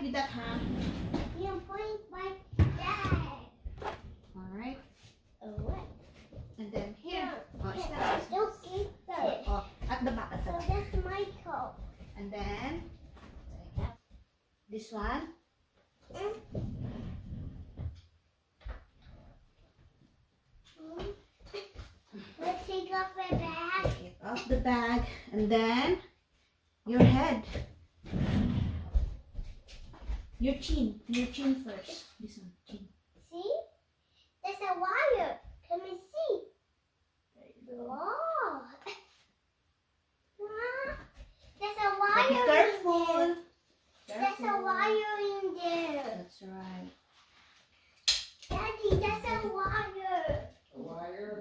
with that hand. You point like that. Alright. What? And then here. Oh, it's Yeah, not. don't get that. Oh, at the back, at the So back. that's my coat. And then this one. Let's take off my bag. Get off the bag. And then your head. Your chin first. This one, chin. See? There's a wire. Can we see? There you go. Wow. There's a But wire be in careful. there. There's a wire in there. That's right. Daddy, there's a wire. Wire.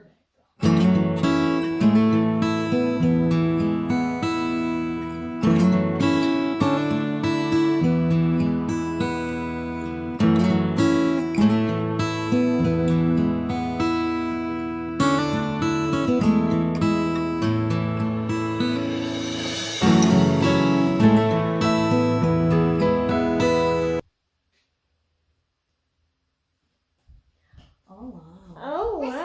Oh wow. Oh, Look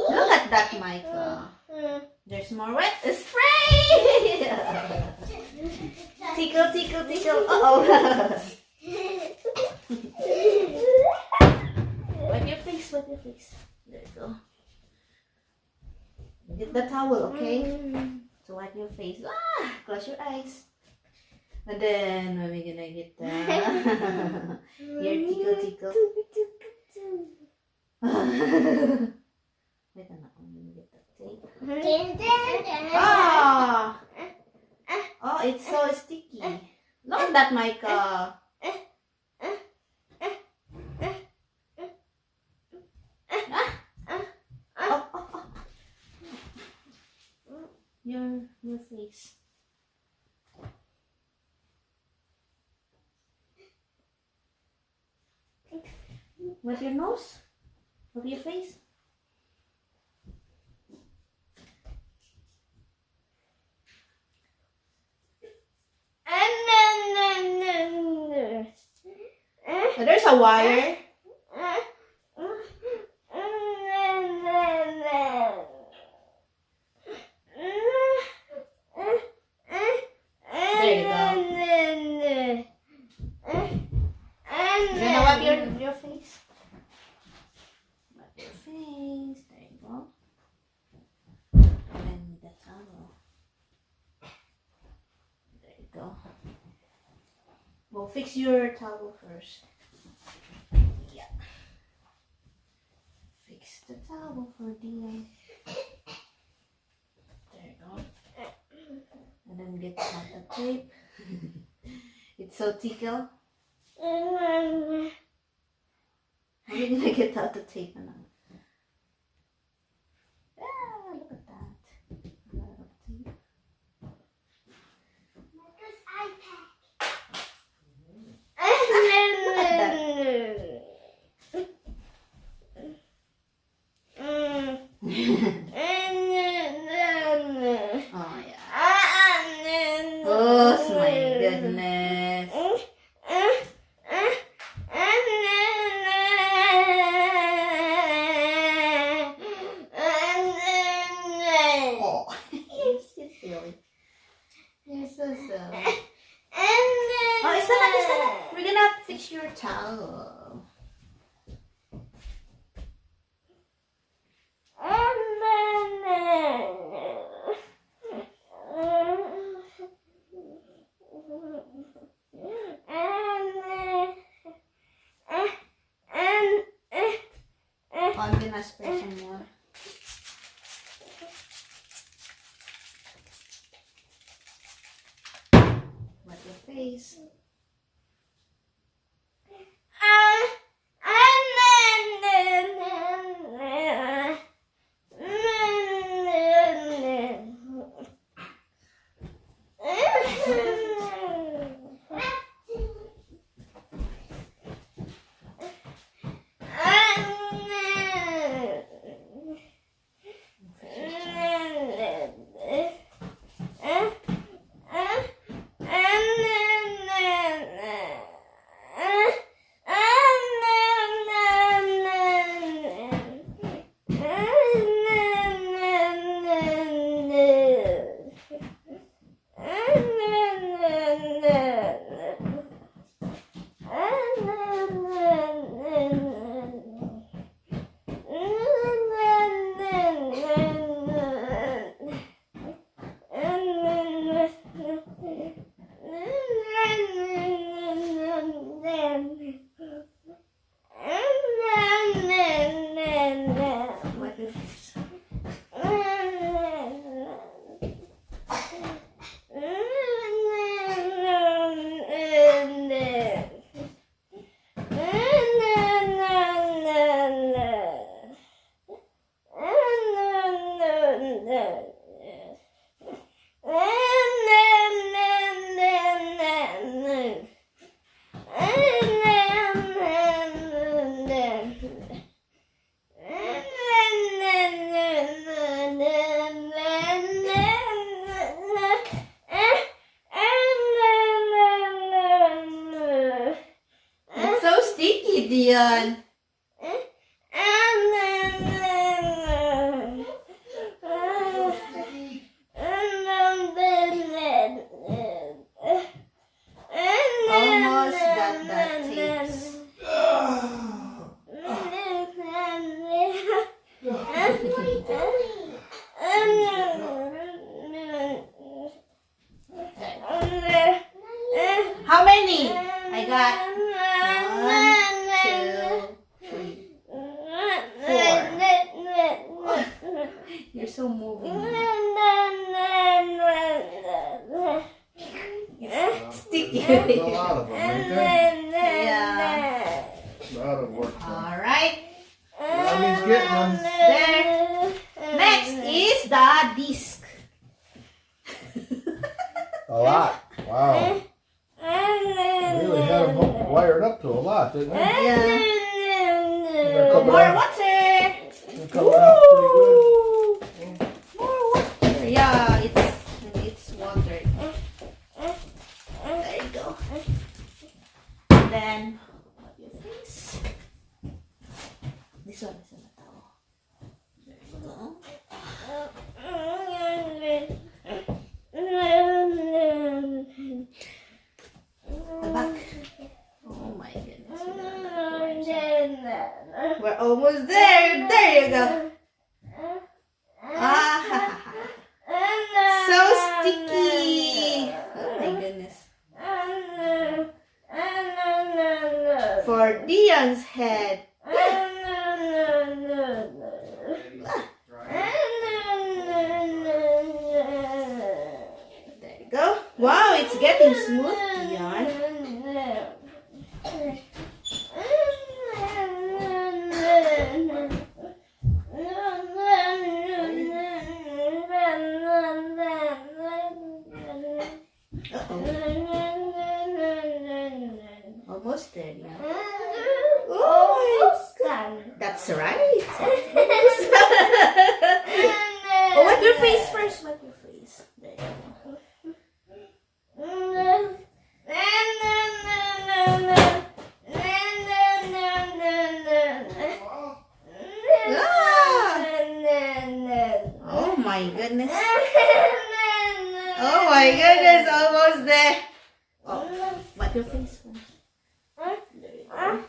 wow. at that, Micah. There's more wet spray. Tickle, tickle, tickle. Uh-oh. Wipe your face, wipe your face. There you go. Get the towel, okay? So wipe your face. Ah, close your eyes. And then, what are we gonna get here, tickle, tickle. Wait, I'm gonna get that tape. Ah! Oh, it's so sticky. Look at that, Micah. Oh. Your face. Wipe your nose. Wipe your face. Oh, there's a wire. There you go. You gonna wipe your face? Wipe your face. There you go. And then with the towel. There you go. Well, fix your towel first. Yeah. Fix the towel for Dion. There you go. And then get out the tape. It's so tickle. How are you gonna get out the tape now? Ah, look at that. A lot of tape. Marcus' iPad. Oh yeah. Oh my goodness. Oh, you're so silly. You're so silly. Oh, it's not. We're gonna fix your towel. Oh, I'm gonna spray some more. Wipe your face. Dion. Almost got that tapes. How many? I got 1, 2, 3, 4. You're so moving. Sticky. There's a lot of them, ain't there? Yeah. A lot of work. Alright. Mommy's getting them. There. Next is the disc. A lot. Wow. Really had them wired up to a lot, didn't we? Yeah. They're coming More out- water. they're coming out pretty good. More water. Yeah, it's water. There you go. And then wipe your face. This one. There you go. The back. Oh my goodness. We're almost there. There you go. Ah, so sticky. Oh my goodness. For Dion's head. There you go. Wow, it's getting smooth, Dion. Almost there, yeah. Oh, that's right. Oh, wipe your face first. Wipe your face. There you go. Ah! Oh my goodness. Oh my goodness, almost there. Oh, wipe your face first. There you go.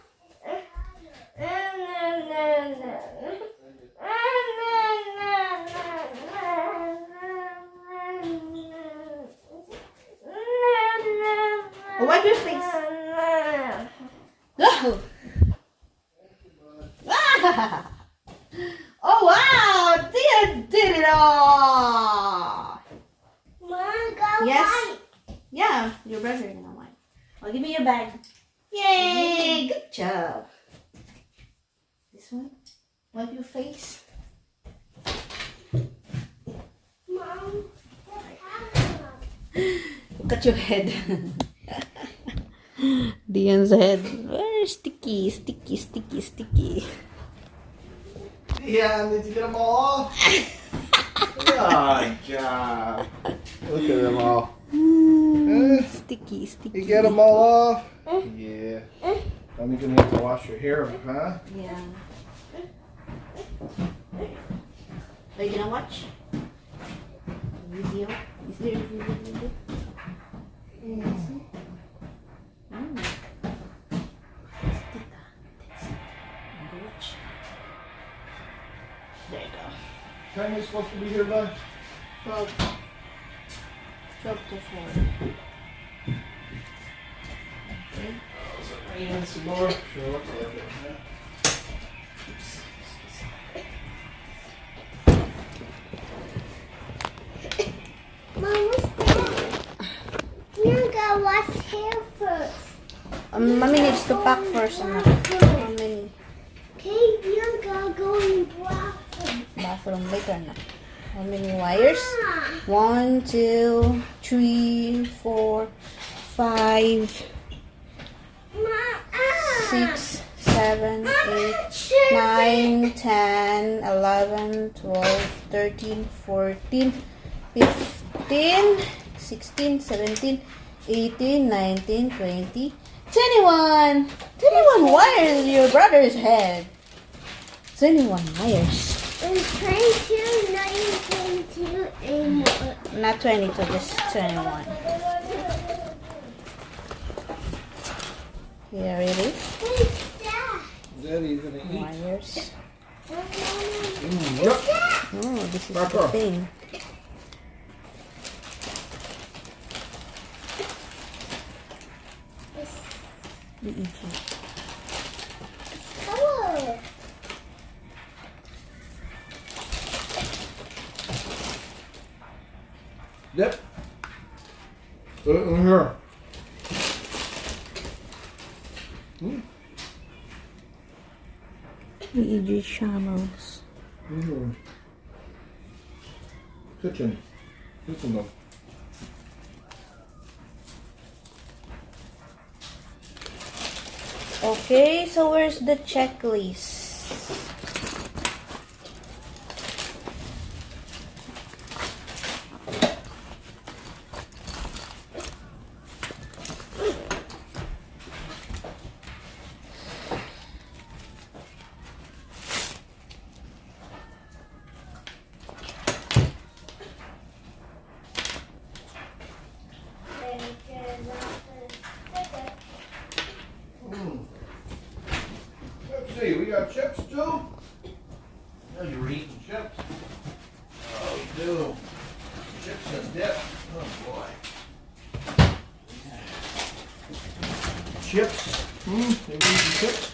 Oh, wipe your face. Oh. Ah! Oh wow! Tia did it all! Yes. Yeah, your brother is gonna wipe. Oh, give me your bag. Yay! Good job. This one. Wipe your face. Mom, Look at your head. Dion's head. Very sticky, sticky, sticky, sticky. Yeah, did you get them all off? Good job. Look at them all. Sticky, sticky. You get them all off? Yeah. Then you're going to have to wash your hair, huh? Yeah. Are you gonna watch video? Is there a video? Yes. Watch. There you go. What time are you supposed to be here by? 12 to 4. Okay. Rain some more. Sure looks like it. Huh? Mom, what's that? You gotta wash hair first. Mommy needs to pack first. Mommy. Okay, you gotta go in the bathroom. Bathroom later na. How many wires? 1, 2, 3, 4, 5, 6, 7, 8, 9, 10, 11, 12, 13, 14, 15, 16, 17, 18, 19, 20, 21. 21 wires your brother's head. 21 wires. And 22, 19, 22, and Not 22, just 21. Here it is. what's that? Daddy's gonna eat. Wires. Yep. Oh, this is Papa. the thing. EEG. Color. Yep. Put it in here. EEG channels. Kitchen. Kitchen though. Okay, so where's the checklist? Let's see, we got chips too? Oh, you were eating chips? Oh, we do. Chips and dip. Oh boy. Chips? You eating chips?